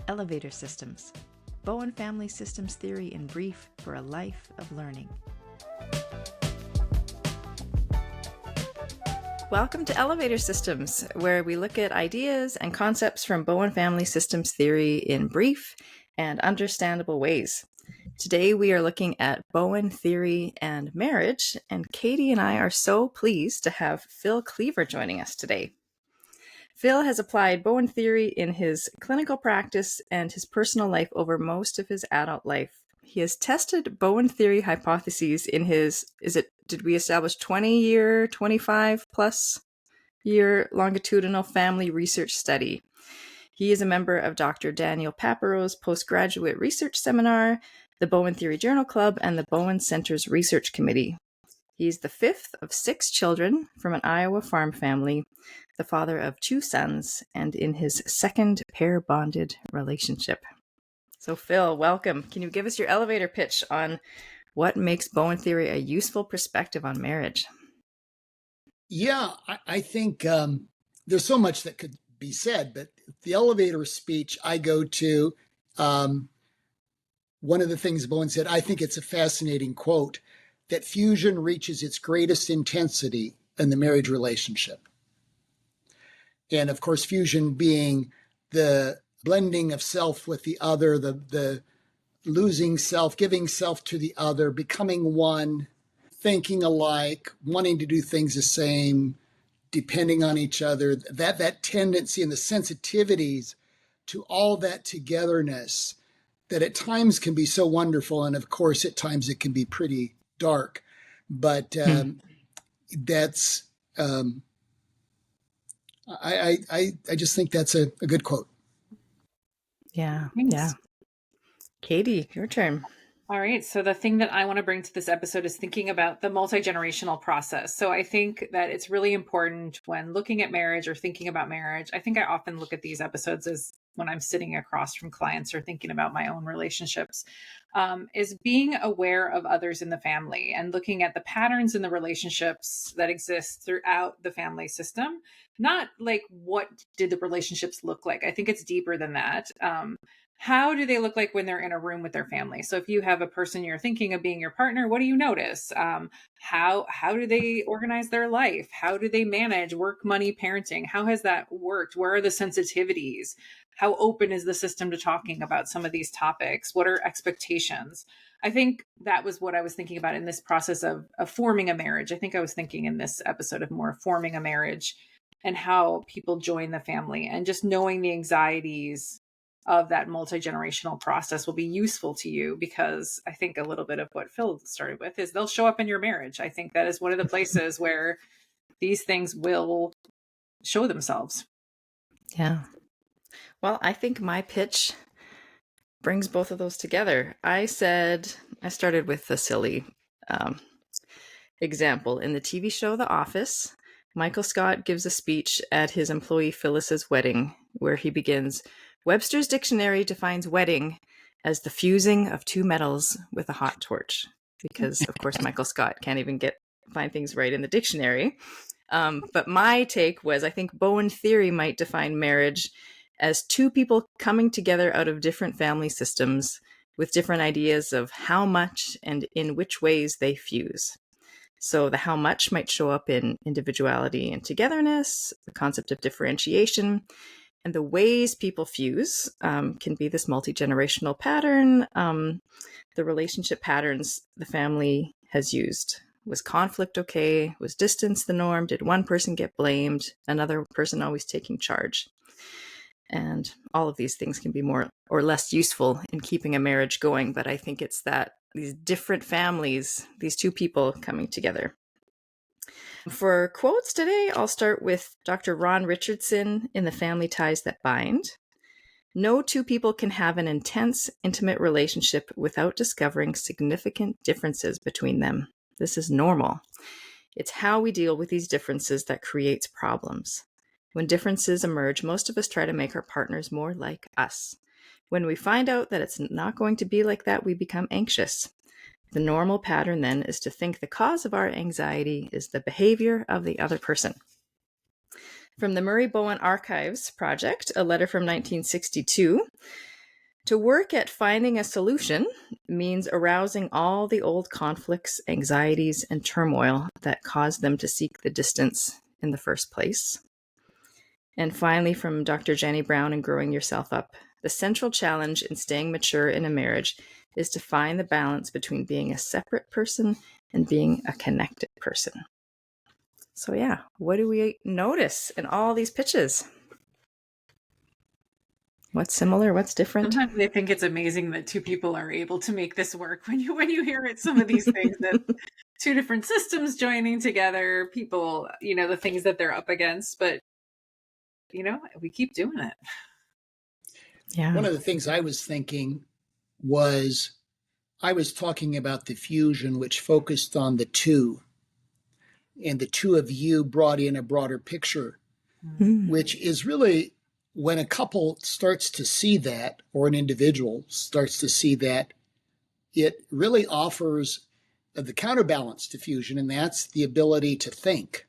Elevator Systems, Bowen Family Systems Theory in brief for a life of learning. Welcome to Elevator Systems, where we look at ideas and concepts from Bowen Family Systems Theory in brief and understandable ways. Today we are looking at Bowen theory and marriage, and Katie and I are so pleased to have Phil Klever joining us today. Phil has applied Bowen theory in his clinical practice and his personal life over most of his adult life. He has tested Bowen theory hypotheses in his, did we establish 20-year, 25-plus year longitudinal family research study. He is a member of Dr. Daniel Papero's postgraduate research seminar, the Bowen Theory Journal Club, and the Bowen Center's Research Committee. He's the fifth of 6 children from an Iowa farm family, the father of 2 sons, and in his second pair-bonded relationship. So Phil, welcome. Can you give us your elevator pitch on what makes Bowen theory a useful perspective on marriage? Yeah, I think there's so much that could be said, but the elevator speech I go to, one of the things Bowen said, I think it's a fascinating quote, that fusion reaches its greatest intensity in the marriage relationship. And of course, fusion being the blending of self with the other, the losing self, giving self to the other, becoming one, thinking alike, wanting to do things the same, depending on each other, that tendency and the sensitivities to all that togetherness that at times can be so wonderful. And of course, at times it can be pretty dark, but that's, I just think that's a good quote. Yeah. Thanks. Yeah. Katie, your turn. All right. So the thing that I want to bring to this episode is thinking about the multi-generational process. So I think that it's really important when looking at marriage or thinking about marriage. I think I often look at these episodes as when I'm sitting across from clients or thinking about my own relationships, is being aware of others in the family and looking at the patterns in the relationships that exist throughout the family system. Not like what did the relationships look like? I think it's deeper than that. How do they look like when they're in a room with their family? So if you have a person you're thinking of being your partner, what do you notice? How do they organize their life? How do they manage work, money, parenting? How has that worked? Where are the sensitivities? How open is the system to talking about some of these topics? What are expectations? I think that was what I was thinking about in this process of forming a marriage. I think I was thinking in this episode of more forming a marriage and how people join the family, and just knowing the anxieties of that multi-generational process will be useful to you, because I think a little bit of what Phil started with is they'll show up in your marriage. I think that is one of the places where these things will show themselves. Yeah. Well, I think my pitch brings both of those together. I started with a silly example. In the TV show The Office, Michael Scott gives a speech at his employee Phyllis's wedding, where he begins, Webster's Dictionary defines wedding as the fusing of 2 metals with a hot torch. Because, of course, Michael Scott can't even find things right in the dictionary. But my take was, I think Bowen theory might define marriage as 2 people coming together out of different family systems with different ideas of how much and in which ways they fuse. So the how much might show up in individuality and togetherness, the concept of differentiation, and the ways people fuse can be this multi-generational pattern. The relationship patterns the family has used. Was conflict okay? Was distance the norm? Did one person get blamed? Another person always taking charge? And all of these things can be more or less useful in keeping a marriage going. But I think it's that these different families, these 2 people coming together. For quotes today, I'll start with Dr. Ron Richardson in The Family Ties That Bind. No 2 people can have an intense, intimate relationship without discovering significant differences between them. This is normal. It's how we deal with these differences that creates problems. When differences emerge, most of us try to make our partners more like us. When we find out that it's not going to be like that, we become anxious. The normal pattern then is to think the cause of our anxiety is the behavior of the other person. From the Murray Bowen Archives Project, a letter from 1962, To work at finding a solution means arousing all the old conflicts, anxieties, and turmoil that caused them to seek the distance in the first place. And finally, from Dr. Jenny Brown in Growing Yourself Up, the central challenge in staying mature in a marriage is to find the balance between being a separate person and being a connected person. So yeah, what do we notice in all these pitches? What's similar? What's different? Sometimes I think it's amazing that two people are able to make this work. When you hear it, some of these things that two different systems joining together, people, the things that they're up against, but we keep doing it. Yeah. One of the things I was thinking was I was talking about the fusion, which focused on the two, and the two of you brought in a broader picture, which is really when a couple starts to see that, or an individual starts to see that, it really offers the counterbalance to fusion, and that's the ability to think,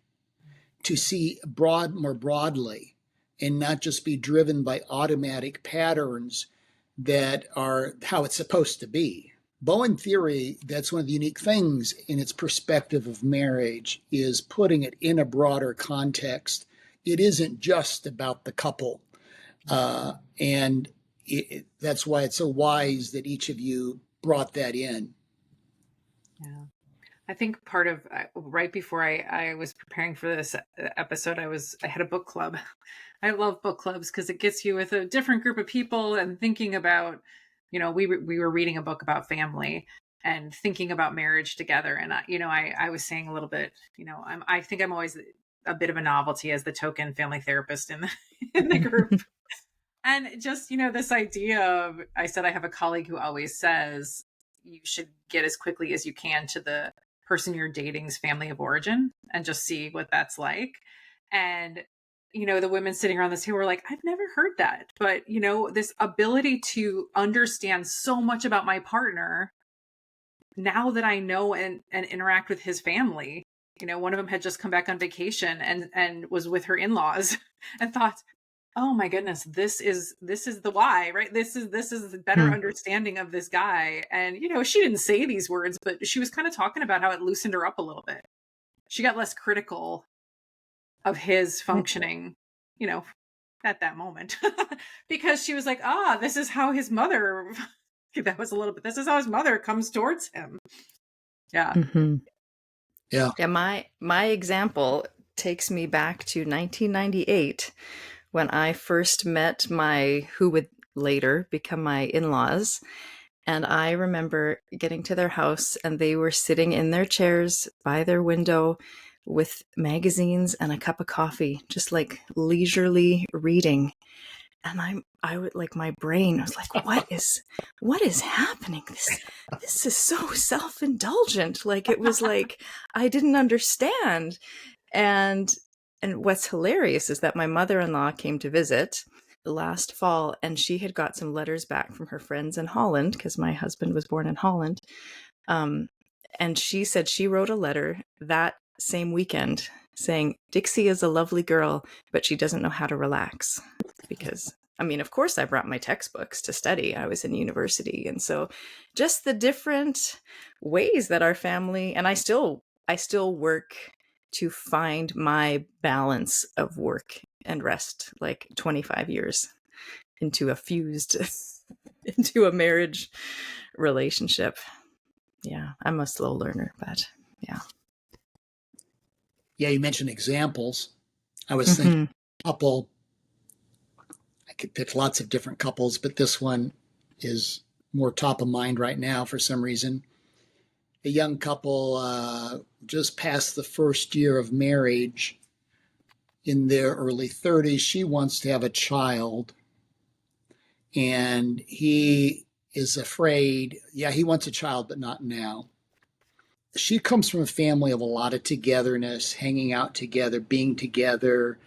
to see more broadly, and not just be driven by automatic patterns that are how it's supposed to be. Bowen theory, that's one of the unique things in its perspective of marriage, is putting it in a broader context. It isn't just about the couple. And that's why it's so wise that each of you brought that in. Yeah. I think part of right before I was preparing for this episode, I had a book club. I love book clubs because it gets you with a different group of people and thinking about, we were reading a book about family and thinking about marriage together. And I was saying a little bit, I think I'm always a bit of a novelty as the token family therapist in the group. And just, this idea of, I said, I have a colleague who always says you should get as quickly as you can to the person you're dating's family of origin and just see what that's like. And, the women sitting around this table were like, I've never heard that. But, this ability to understand so much about my partner now that I know and interact with his family. One of them had just come back on vacation and was with her in-laws and thought, oh my goodness, this is the why, right? This is the better understanding of this guy. And, she didn't say these words, but she was kind of talking about how it loosened her up a little bit. She got less critical of his functioning, at that moment, because she was like, this is how his mother, this is how his mother comes towards him. Yeah. Mm-hmm. Yeah. Yeah. My example takes me back to 1998 when I first met who would later become my in-laws. And I remember getting to their house and they were sitting in their chairs by their window with magazines and a cup of coffee, just like leisurely reading. And I would like, my brain was like, what is happening? This is so self-indulgent. Like, it was like, I didn't understand. And what's hilarious is that my mother-in-law came to visit last fall, and she had got some letters back from her friends in Holland, because my husband was born in Holland. And she said she wrote a letter that same weekend saying, Dixie is a lovely girl, but she doesn't know how to relax. Because, of course, I brought my textbooks to study. I was in university. And so just the different ways that our family, and I still work to find my balance of work and rest, like 25 years into into a marriage relationship. Yeah, I'm a slow learner, but yeah. Yeah, you mentioned examples. I was thinking couple. I could pick lots of different couples, but this one is more top of mind right now for some reason. A young couple just past the first year of marriage, in their early 30s. She wants to have a child, and he is afraid. Yeah, he wants a child, but not now. She comes from a family of a lot of togetherness, hanging out together, being together,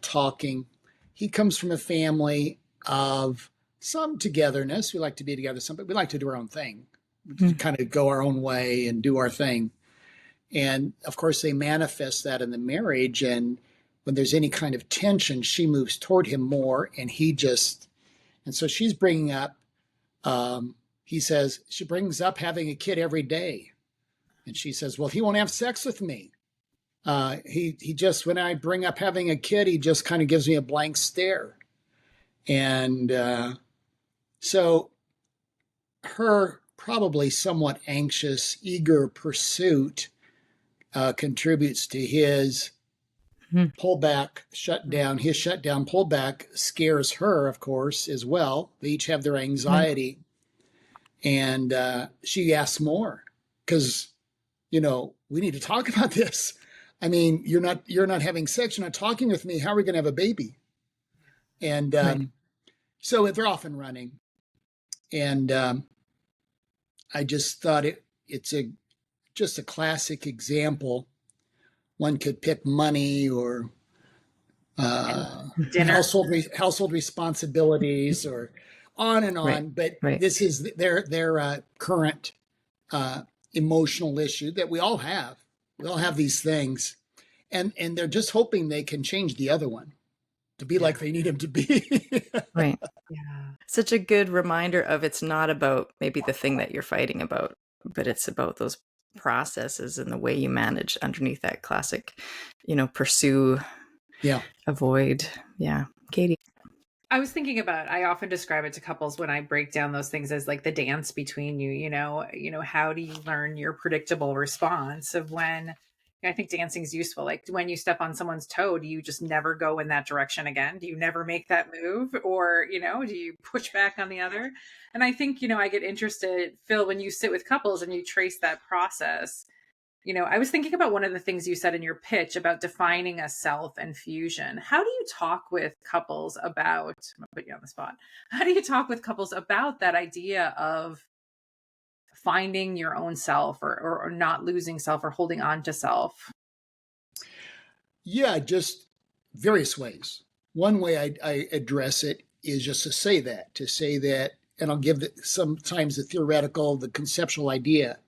talking. He comes from a family of some togetherness. We like to be together, but we like to do our own thing. We kind of go our own way and do our thing. And of course, they manifest that in the marriage. And when there's any kind of tension, she moves toward him more, and and so she's bringing up He says, she brings up having a kid every day. And she says, well, he won't have sex with me. He just, when I bring up having a kid, he just kind of gives me a blank stare. And so her probably somewhat anxious, eager pursuit contributes to his pullback, shutdown. His shutdown, pullback scares her, of course, as well. They each have their anxiety. And she asks more because, you know, we need to talk about this. I mean, you're not having sex. You're not talking with me. How are we going to have a baby? And so they're off and running. And I just thought it's just a classic example. One could pick money or household responsibilities or on and on. But this is their current emotional issue that we all have. We all have these things. And they're just hoping they can change the other one to be like they need him to be. Right. Yeah. Such a good reminder of it's not about maybe the thing that you're fighting about, but it's about those processes and the way you manage underneath that classic, you know, pursue, avoid. Yeah. Katie. I was thinking about, I often describe it to couples when I break down those things as like the dance between you, you know, how do you learn your predictable response of when, I think dancing is useful. Like when you step on someone's toe, do you just never go in that direction again? Do you never make that move? Or, you know, do you push back on the other? And I think, you know, I get interested, Phil, when you sit with couples and you trace that process, you know, I was thinking about one of the things you said in your pitch about defining a self and fusion. How do you talk with couples about, I'm gonna put you on the spot. How do you talk with couples about that idea of finding your own self or not losing self or holding on to self? Yeah, just various ways. One way I address it is just to say that, and I'll give sometimes the theoretical, the conceptual idea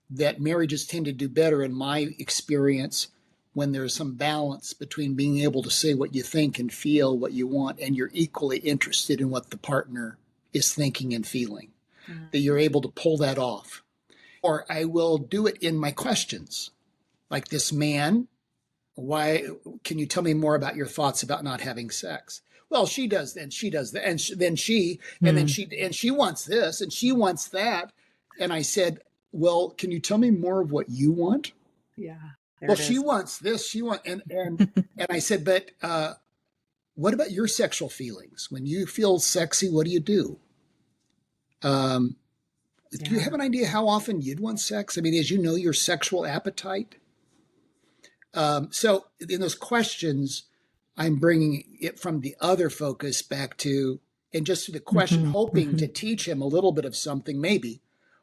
that marriages tend to do better, in my experience, when there's some balance between being able to say what you think and feel what you want, and you're equally interested in what the partner is thinking and feeling, that you're able to pull that off. Or I will do it in my questions, like this man, why can you tell me more about your thoughts about not having sex? Well, she does, and she does that, and then she wants this, and she wants that. And I said, well, can you tell me more of what you want? Yeah. Well, she wants this, and I said, but what about your sexual feelings? When you feel sexy, what do you do? Do you have an idea how often you'd want sex? I mean, as you know, your sexual appetite. So in those questions, I'm bringing it from the other focus back to, and just to the question, hoping to teach him a little bit of something, maybe,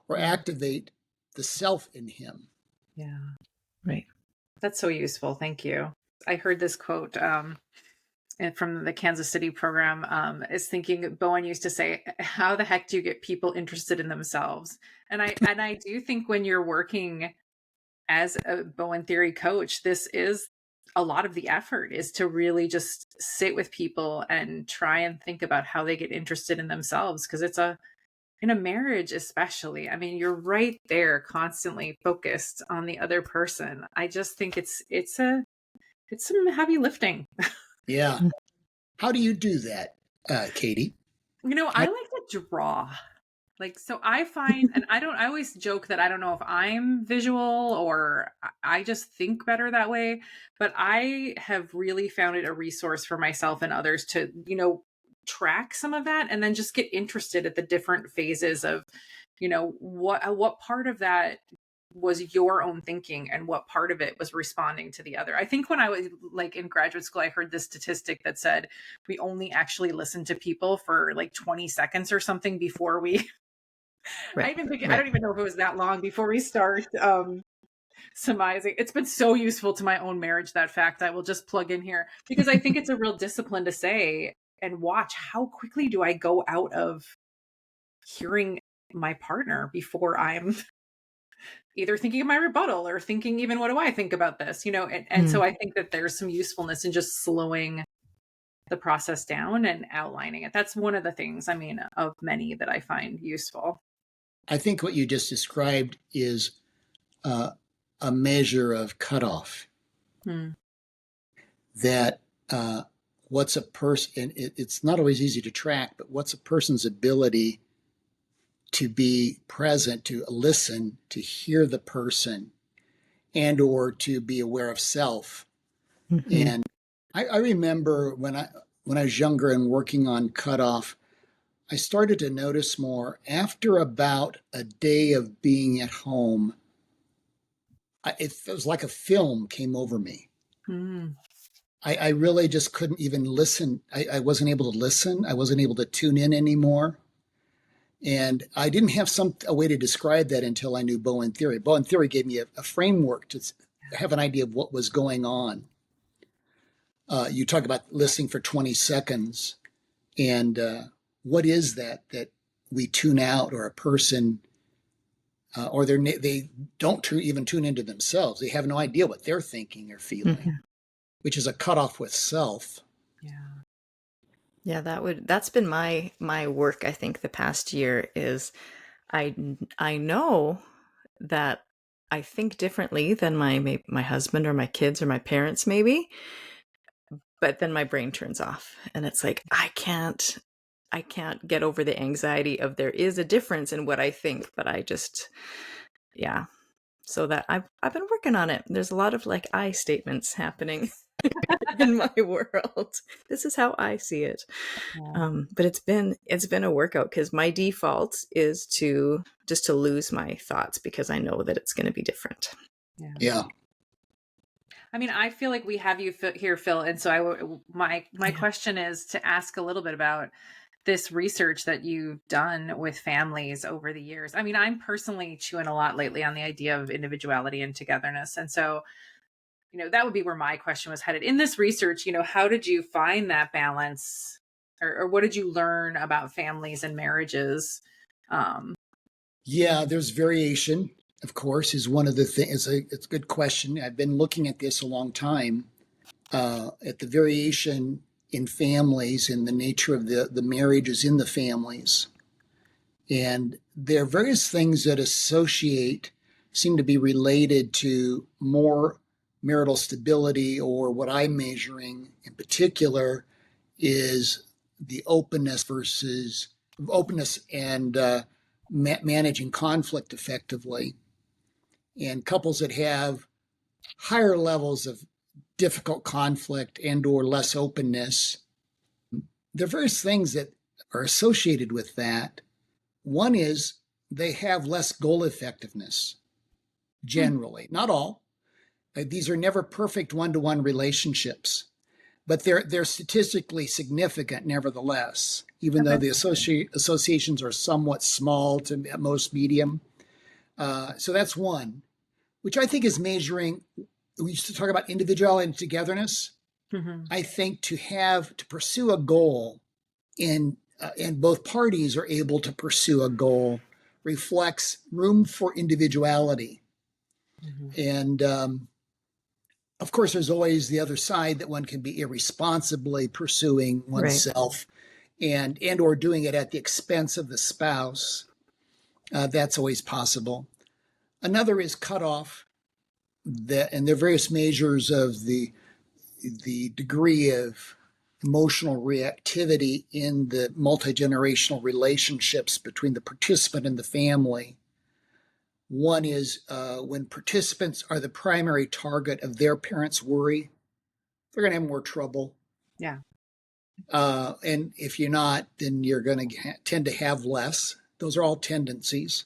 or activate the self in him. Yeah. Right. That's so useful. Thank you. I heard this quote from the Kansas City program, is thinking Bowen used to say, how the heck do you get people interested in themselves? And I do think when you're working as a Bowen theory coach, this is a lot of the effort, is to really just sit with people and try and think about how they get interested in themselves. Because it's in a marriage, especially, I mean, you're right there constantly focused on the other person. I just think it's some heavy lifting. Yeah. How do you do that, Katie? You know, I like to draw. Like, so I find, and I always joke that I don't know if I'm visual or I just think better that way, but I have really found it a resource for myself and others to, you know, track some of that and then just get interested at the different phases of, you know, what part of that was your own thinking and what part of it was responding to the other. I think when I was like in graduate school, I heard this statistic that said we only actually listen to people for like 20 seconds or something before we I don't even know if it was that long before we start surmising. It's been so useful to my own marriage, that fact. I will just plug in here because I think it's a real discipline to say and watch how quickly do I go out of hearing my partner before I'm either thinking of my rebuttal or thinking even what do I think about this, you know? And so I think that there's some usefulness in just slowing the process down and outlining it. That's one of the things, of many that I find useful. I think what you just described is a measure of cutoff. That what's a person, it's not always easy to track, but what's a person's ability to be present, to listen, to hear the person, and or to be aware of self. And I remember when I was younger and working on cutoff, I started to notice more after about a day of being at home. It was like a film came over me. I really just couldn't even listen. I wasn't able to listen. I wasn't able to tune in anymore. And I didn't have a way to describe that until I knew Bowen theory. Bowen theory gave me a framework to have an idea of what was going on. You talk about listening for 20 seconds. And what is that we tune out, or a person, or they don't even tune into themselves. They have no idea what they're thinking or feeling, which is a cutoff with self. Yeah, that's been my work, I think, the past year. Is I know that I think differently than my husband or my kids or my parents maybe, but then my brain turns off and it's like I can't get over the anxiety of there is a difference in what I think, but I just so that I've been working on it. There's a lot of like I statements happening in my world. This is how I see it. But it's been a workout, because my default is to lose my thoughts because I know that it's going to be different. Yeah. I feel like we have you here, Phil, and so my question is to ask a little bit about this research that you've done with families over the years. I'm personally chewing a lot lately on the idea of individuality and togetherness. And so, that would be where my question was headed. In this research, how did you find that balance, or what did you learn about families and marriages? Yeah, there's variation, of course, is one of the things. It's a good question. I've been looking at this a long time, at the variation in families and the nature of the marriages in the families. And there are various things that seem to be related to more marital stability, or what I'm measuring in particular is the openness and managing conflict effectively. And couples that have higher levels of difficult conflict and or less openness, there are various things that are associated with that. One is they have less goal effectiveness, generally. Not all. These are never perfect one-to-one relationships, but they're statistically significant nevertheless, even though the associations are somewhat small to at most medium. So that's one, which I think is measuring. We used to talk about individuality and togetherness. I think to pursue a goal, and both parties are able to pursue a goal, reflects room for individuality. And of course, there's always the other side, that one can be irresponsibly pursuing oneself, and or doing it at the expense of the spouse. That's always possible. Another is cutoff, and there are various measures of the degree of emotional reactivity in the multi-generational relationships between the participant and the family. One is when participants are the primary target of their parents' worry, they're going to have more trouble. Yeah. And if you're not, then you're going to tend to have less. Those are all tendencies.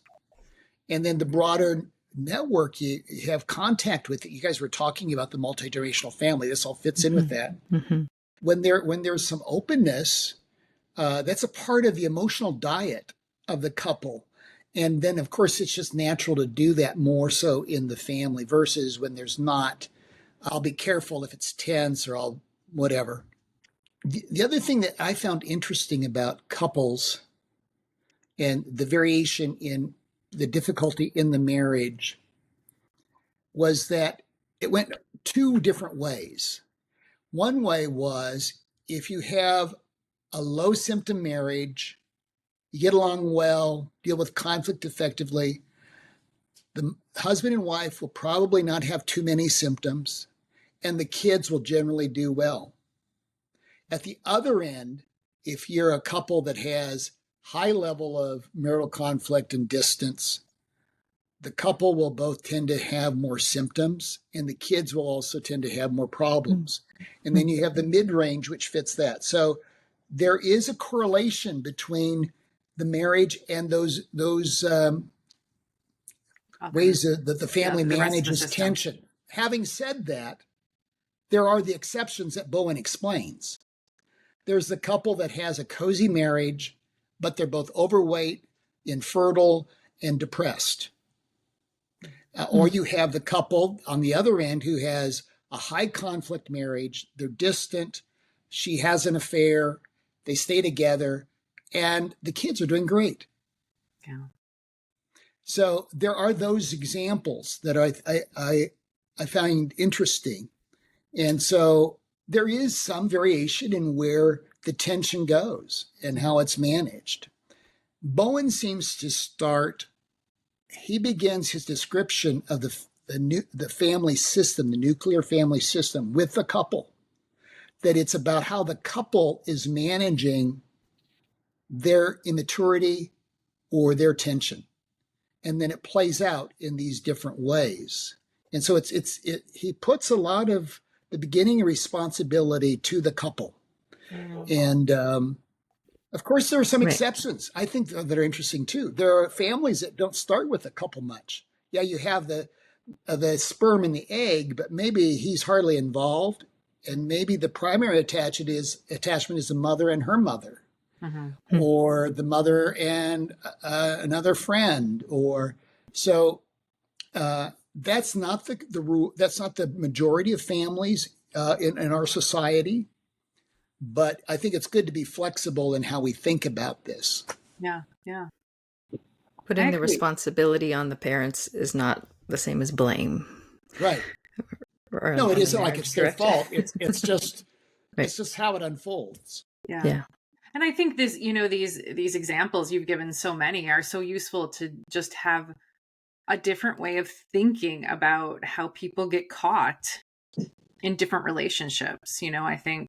And then the broader network you have contact with, you guys were talking about the multi-generational family. This all fits in with that. When there's some openness, that's a part of the emotional diet of the couple. And then, of course, it's just natural to do that more so in the family, versus when there's not. I'll be careful if it's tense, or I'll whatever. The other thing that I found interesting about couples and the variation in the difficulty in the marriage was that it went two different ways. One way was if you have a low symptom marriage, you get along well, deal with conflict effectively, the husband and wife will probably not have too many symptoms, and the kids will generally do well. At the other end, if you're a couple that has high level of marital conflict and distance, the couple will both tend to have more symptoms, and the kids will also tend to have more problems. And then you have the mid-range, which fits that. So there is a correlation between the marriage and those ways that the family manages tension. Having said that, there are the exceptions that Bowen explains. There's the couple that has a cozy marriage, but they're both overweight, infertile, and depressed. Or you have the couple on the other end who has a high conflict marriage. They're distant. She has an affair. They stay together, and the kids are doing great. Yeah. So there are those examples that I find interesting. And so there is some variation in where the tension goes and how it's managed. Bowen seems to start, he begins his description of the family system, the nuclear family system, with the couple, that it's about how the couple is managing their immaturity or their tension. And then it plays out in these different ways. And so he puts a lot of the beginning responsibility to the couple. And of course, there are some exceptions, I think, that are interesting too. There are families that don't start with a couple much. Yeah, you have the sperm and the egg, but maybe he's hardly involved. And maybe the primary attachment is the mother and her mother. Mm-hmm. Or the mother and another friend, or so that's not the rule. That's not the majority of families in our society. But I think it's good to be flexible in how we think about this. Yeah. Putting the responsibility on the parents is not the same as blame. Right. No, it isn't like it's their fault. It's just right. It's just how it unfolds. Yeah. And I think this, these examples you've given, so many, are so useful to just have a different way of thinking about how people get caught in different relationships. I think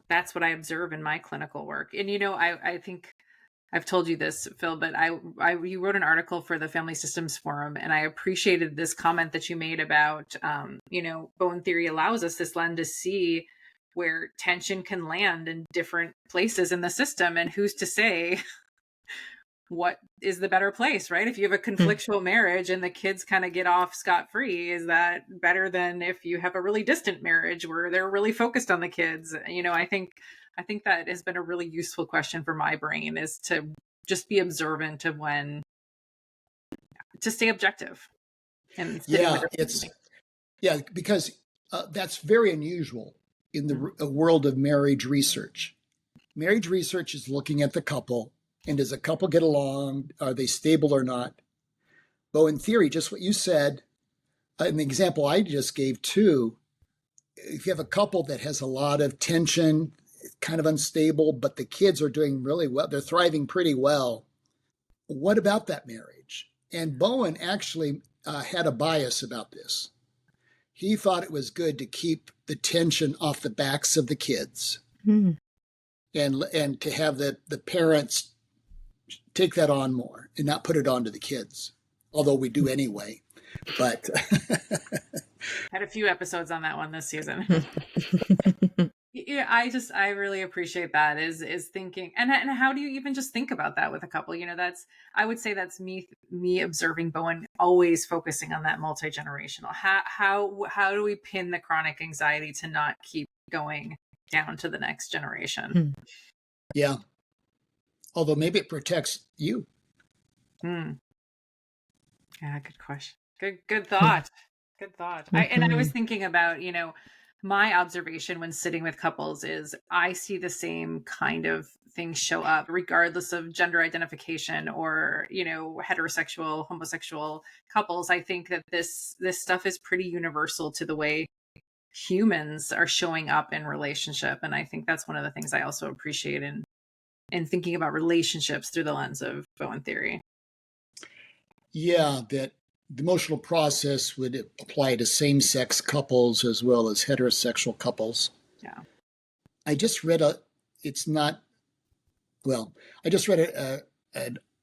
that's what I observe in my clinical work. And, I think I've told you this, Phil, but you wrote an article for the Family Systems Forum, and I appreciated this comment that you made about, Bowen theory allows us this lens to see where tension can land in different places in the system, and who's to say what is the better place, right? If you have a conflictual marriage and the kids kind of get off scot-free, is that better than if you have a really distant marriage where they're really focused on the kids? I think that has been a really useful question for my brain, is to just be observant of when to stay objective. And because that's very unusual in the world of marriage research. Marriage research is looking at the couple, and does a couple get along? Are they stable or not? Bowen theory, just what you said, and the example I just gave too, if you have a couple that has a lot of tension, kind of unstable, but the kids are doing really well, they're thriving pretty well, what about that marriage? And Bowen actually had a bias about this. He thought it was good to keep the tension off the backs of the kids, and to have the parents take that on more and not put it on to the kids, although we do anyway. But had a few episodes on that one this season. Yeah, I really appreciate that is thinking, and how do you even just think about that with a couple? I would say that's me observing Bowen always focusing on that multi-generational. How do we pin the chronic anxiety to not keep going down to the next generation? Yeah. Although maybe it protects you. Yeah, good question. Good thought. Good thought. I was thinking about, my observation when sitting with couples is I see the same kind of things show up regardless of gender identification or, heterosexual, homosexual couples. I think that this stuff is pretty universal to the way humans are showing up in relationship. And I think that's one of the things I also appreciate in thinking about relationships through the lens of Bowen theory. Yeah, that the emotional process would apply to same-sex couples as well as heterosexual couples. Yeah. I just read a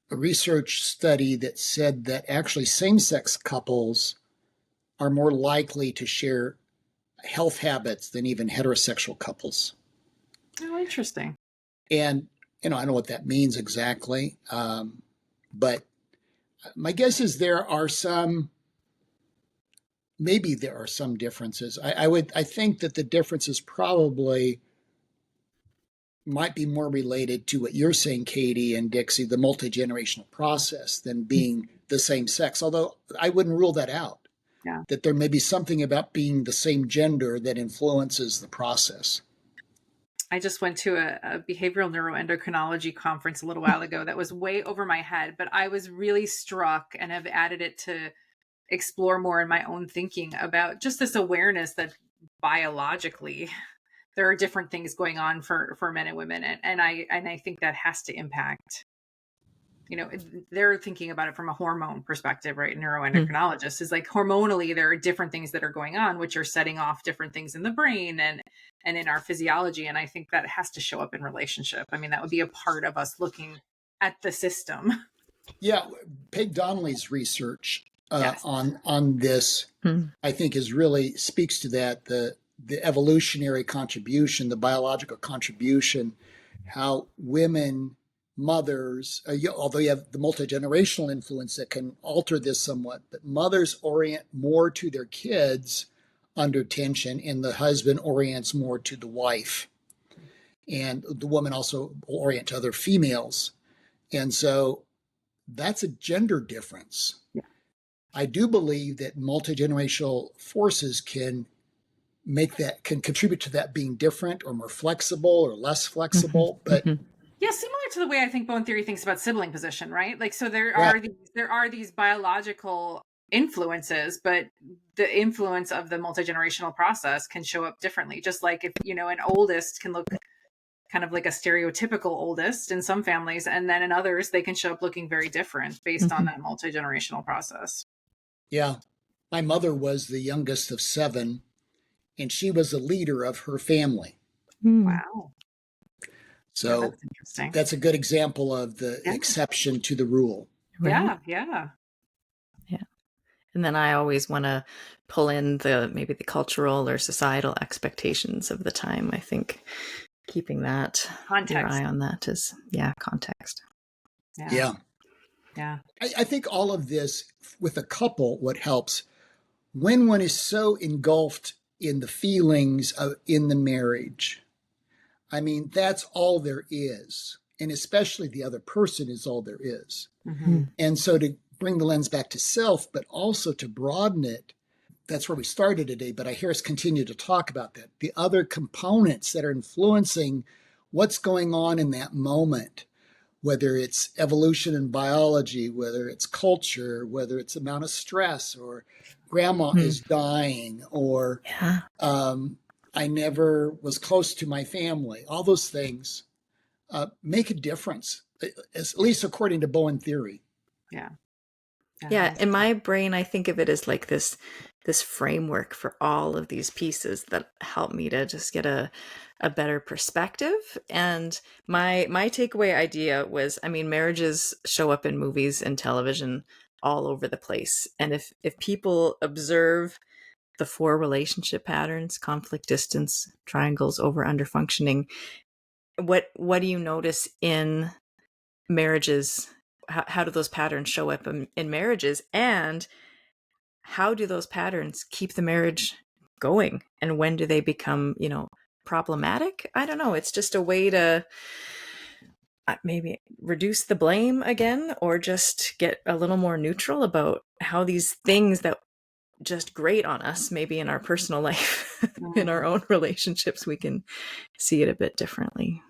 research study that said that actually same-sex couples are more likely to share health habits than even heterosexual couples. Oh, interesting. And, I don't know what that means exactly, but my guess is maybe there are some differences. I think that the differences probably might be more related to what you're saying, Katie and Dixie, the multi-generational process than being the same sex. Although I wouldn't rule that out. Yeah. That there may be something about being the same gender that influences the process. I just went to a behavioral neuroendocrinology conference a little while ago that was way over my head, but I was really struck and have added it to explore more in my own thinking about just this awareness that biologically there are different things going on for men and women. And I think that has to impact, they're thinking about it from a hormone perspective, right? Neuroendocrinologist is like hormonally, there are different things that are going on, which are setting off different things in the brain and in our physiology. And I think that has to show up in relationship. I mean, that would be a part of us looking at the system. Yeah, Peg Donnelly's research Yes. on this, I think, speaks to that, the evolutionary contribution, the biological contribution, how women, mothers, although you have the multi-generational influence that can alter this somewhat, but mothers orient more to their kids under tension, and the husband orients more to the wife. And the woman also will orient to other females. And so that's a gender difference. Yeah. I do believe that multi-generational forces can contribute to that being different or more flexible or less flexible. But yeah, similar to the way I think Bowen theory thinks about sibling position, right? Like, so there are these biological influences, but the influence of the multi-generational process can show up differently. Just like if, an oldest can look kind of like a stereotypical oldest in some families, and then in others, they can show up looking very different based on that multi-generational process. Yeah. My mother was the youngest of 7, and she was the leader of her family. Wow. So that's interesting. That's a good example of the exception to the rule. Right? Yeah. And then I always want to pull in maybe the cultural or societal expectations of the time. I think keeping that your eye on that is context. Yeah. I think all of this with a couple, what helps when one is so engulfed in the feelings in the marriage. I mean, that's all there is. And especially the other person is all there is. And so to bring the lens back to self, but also to broaden it, that's where we started today, but I hear us continue to talk about that. The other components that are influencing what's going on in that moment, whether it's evolution and biology, whether it's culture, whether it's amount of stress, or grandma is dying, or I never was close to my family. All those things make a difference, at least according to Bowen theory. Yeah, in my brain, I think of it as like this framework for all of these pieces that help me to just get a better perspective. And my takeaway idea was, I mean, marriages show up in movies and television all over the place. And if people observe the 4 relationship patterns, conflict, distance, triangles, over, under functioning, what do you notice in marriages? How do those patterns show up in marriages, and how do those patterns keep the marriage going, and when do they become problematic? I don't know. It's just a way to maybe reduce the blame again, or just get a little more neutral about how these things that just grate on us, maybe in our personal life, in our own relationships, we can see it a bit differently.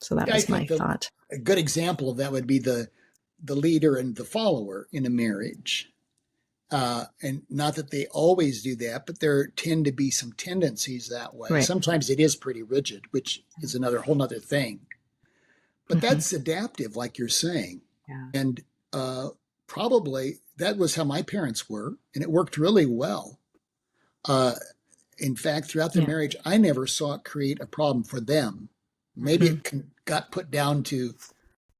So that was my thought. A good example of that would be the leader and the follower in a marriage. And not that they always do that, but there tend to be some tendencies that way. Right. Sometimes it is pretty rigid, which is another whole nother thing. But that's adaptive, like you're saying. Yeah. And probably that was how my parents were, and it worked really well. In fact, throughout their marriage, I never saw it create a problem for them. Maybe it got put down to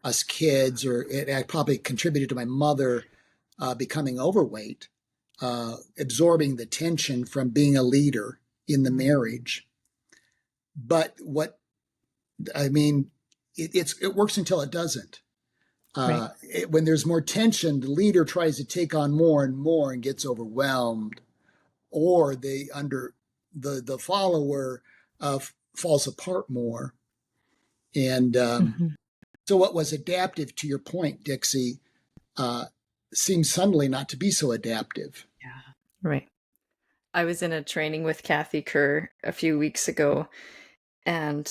us kids, or it probably contributed to my mother becoming overweight, absorbing the tension from being a leader in the marriage. But it works until it doesn't. When there's more tension, the leader tries to take on more and more and gets overwhelmed, or the follower falls apart more. And so what was adaptive, to your point, Dixie, seems suddenly not to be so adaptive. Yeah. Right. I was in a training with Kathy Kerr a few weeks ago, and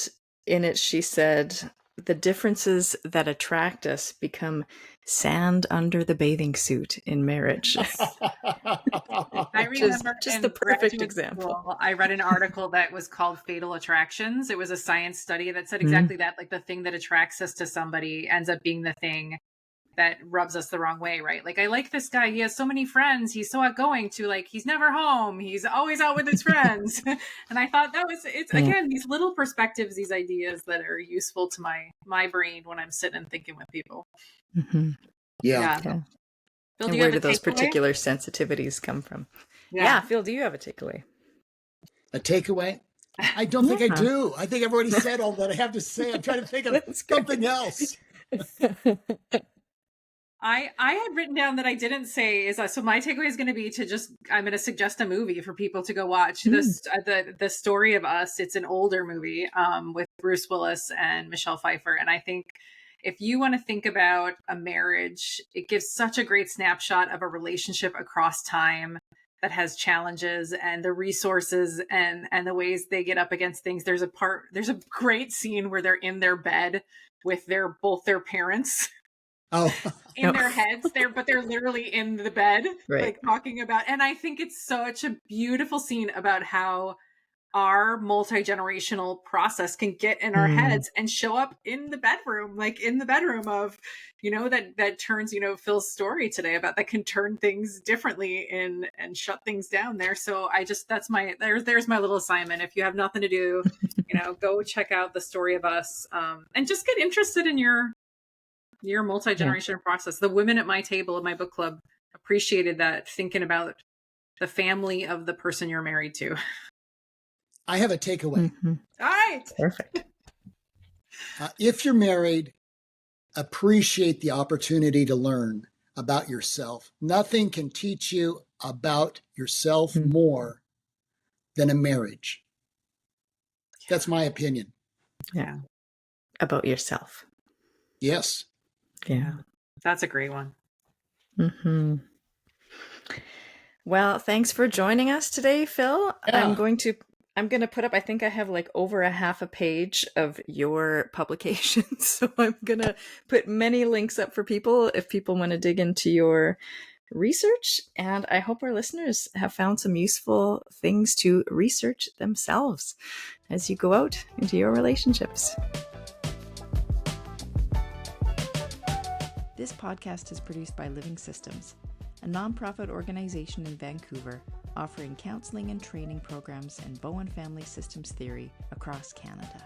in it she said, the differences that attract us become sand under the bathing suit in marriage. I remember just the perfect example. School, I read an article that was called Fatal Attractions. It was a science study that said exactly that, like the thing that attracts us to somebody ends up being the thing that rubs us the wrong way, right? Like, I like this guy. He has so many friends. He's so outgoing, to like, he's never home. He's always out with his friends. And I thought again, these little perspectives, these ideas that are useful to my brain when I'm sitting and thinking with people. Yeah. Phil, and where do those particular sensitivities come from? Yeah. Phil, do you have a takeaway? A takeaway? I don't think I do. I think I've already said all that I have to say. I'm trying to think of something else. I had written down that I didn't say is so my takeaway is going to be I'm going to suggest a movie for people to go watch. The Story of Us. It's an older movie with Bruce Willis and Michelle Pfeiffer, and I think if you want to think about a marriage, it gives such a great snapshot of a relationship across time that has challenges and the resources and the ways they get up against things. There's a great scene where they're in their bed with both their parents. In their heads but they're literally in the bed, like talking about, and I think it's such a beautiful scene about how our multi-generational process can get in our heads and show up in the bedroom, like in the bedroom of, that turns, Phil's story today about that can turn things differently and shut things down there. So there's my little assignment. If you have nothing to do, go check out The Story of Us, and just get interested in your multi-generational process. The women at my table at my book club appreciated that, thinking about the family of the person you're married to. I have a takeaway. All right. Perfect. If you're married, appreciate the opportunity to learn about yourself. Nothing can teach you about yourself more than a marriage. That's my opinion. Yeah. About yourself. Yes. Yeah. That's a great one. Well, thanks for joining us today, Phil. Yeah. I'm going to put up, I think I have like over a half a page of your publications. So I'm going to put many links up for people if people want to dig into your research. And I hope our listeners have found some useful things to research themselves as you go out into your relationships. This podcast is produced by Living Systems, a nonprofit organization in Vancouver offering counseling and training programs in Bowen family systems theory across Canada.